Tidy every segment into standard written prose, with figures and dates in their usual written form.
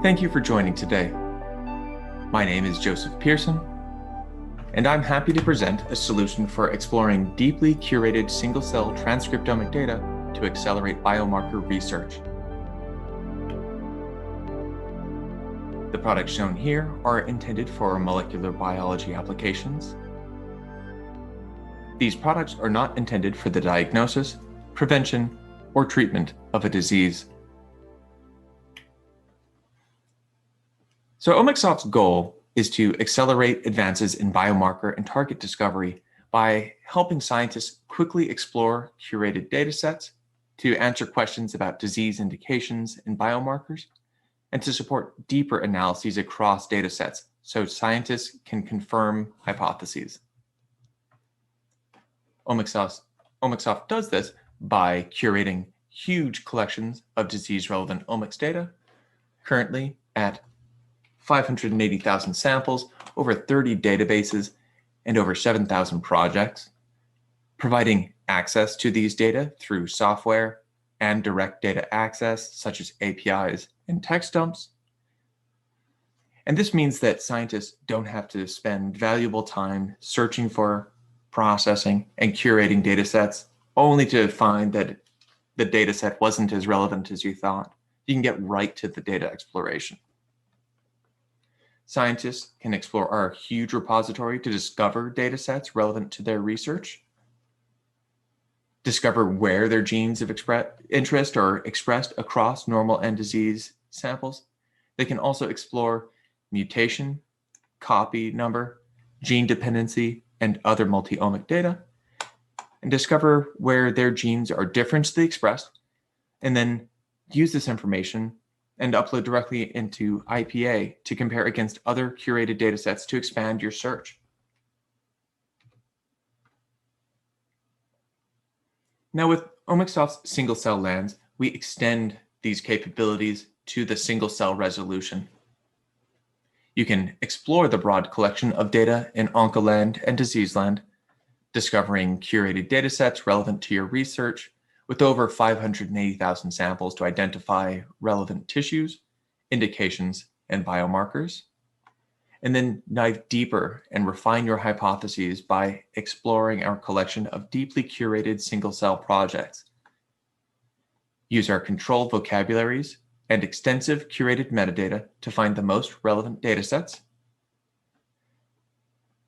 Thank you for joining today. My name is Joseph Pearson, and I'm happy to present a solution for exploring deeply curated single-cell transcriptomic data to accelerate biomarker research. The products shown here are intended for molecular biology applications. These products are not intended for the diagnosis, prevention, or treatment of a disease. So Omixsoft's goal is to accelerate advances in biomarker and target discovery by helping scientists quickly explore curated datasets, to answer questions about disease indications and biomarkers, and to support deeper analyses across datasets so scientists can confirm hypotheses. Omixsoft does this by curating huge collections of disease-relevant omics data, currently at 580,000 samples, over 30 databases, and over 7,000 projects, providing access to these data through software and direct data access, such as APIs and text dumps. And this means that scientists don't have to spend valuable time searching for, processing, and curating datasets only to find that the dataset wasn't as relevant as you thought. You can get right to the data exploration. Scientists can explore our huge repository to discover datasets relevant to their research, discover where their genes of interest are expressed across normal and disease samples. They can also explore mutation, copy number, gene dependency, and other multi-omic data, and discover where their genes are differentially expressed, and then use this information and upload directly into IPA to compare against other curated datasets to expand your search. Now with Omixsoft's single-cell lens, we extend these capabilities to the single-cell resolution. You can explore the broad collection of data in Oncoland and Diseaseland, discovering curated datasets relevant to your research, with over 580,000 samples to identify relevant tissues, indications, and biomarkers, and then dive deeper and refine your hypotheses by exploring our collection of deeply curated single-cell projects. Use our controlled vocabularies and extensive curated metadata to find the most relevant datasets.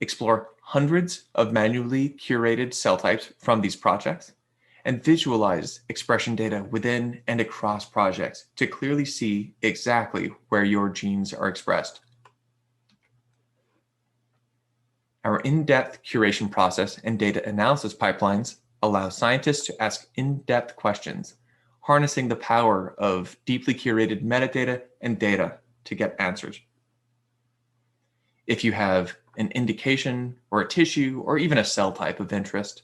Explore hundreds of manually curated cell types from these projects, and visualize expression data within and across projects to clearly see exactly where your genes are expressed. Our in-depth curation process and data analysis pipelines allow scientists to ask in-depth questions, harnessing the power of deeply curated metadata and data to get answers. If you have an indication or a tissue or even a cell type of interest,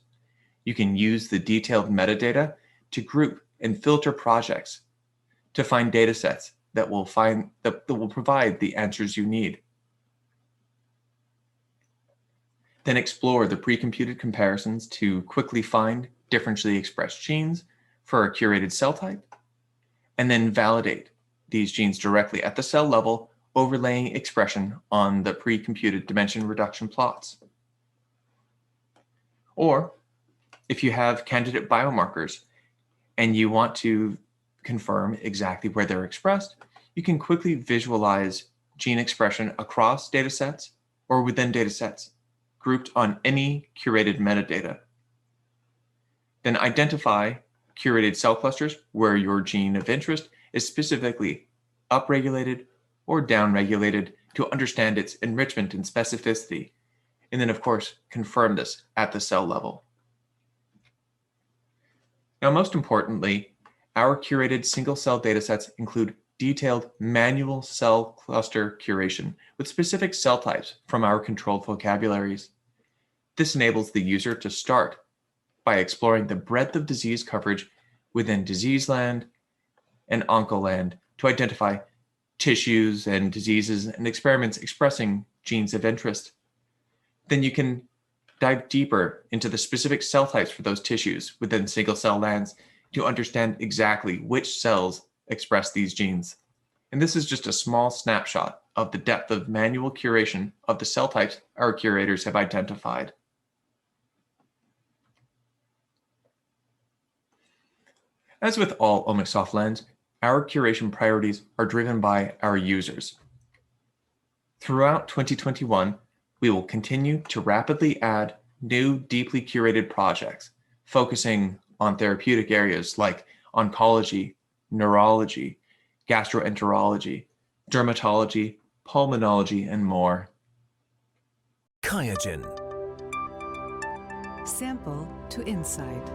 you can use the detailed metadata to group and filter projects to find datasets that will provide the answers you need. Then explore the pre-computed comparisons to quickly find differentially expressed genes for a curated cell type, and then validate these genes directly at the cell level, overlaying expression on the pre-computed dimension reduction plots. Or if you have candidate biomarkers and you want to confirm exactly where they're expressed, you can quickly visualize gene expression across datasets or within datasets grouped on any curated metadata. Then identify curated cell clusters where your gene of interest is specifically upregulated or downregulated to understand its enrichment and specificity, and then of course confirm this at the cell level. Now, most importantly, our curated single-cell datasets include detailed manual cell cluster curation with specific cell types from our controlled vocabularies. This enables the user to start by exploring the breadth of disease coverage within Diseaseland and Oncoland to identify tissues and diseases and experiments expressing genes of interest. Then you can dive deeper into the specific cell types for those tissues within single-cell lands to understand exactly which cells express these genes. And this is just a small snapshot of the depth of manual curation of the cell types our curators have identified. As with all Omixsoft Lens, our curation priorities are driven by our users. Throughout 2021, we will continue to rapidly add new deeply curated projects, focusing on therapeutic areas like oncology, neurology, gastroenterology, dermatology, pulmonology, and more. QIAGEN. Sample to insight.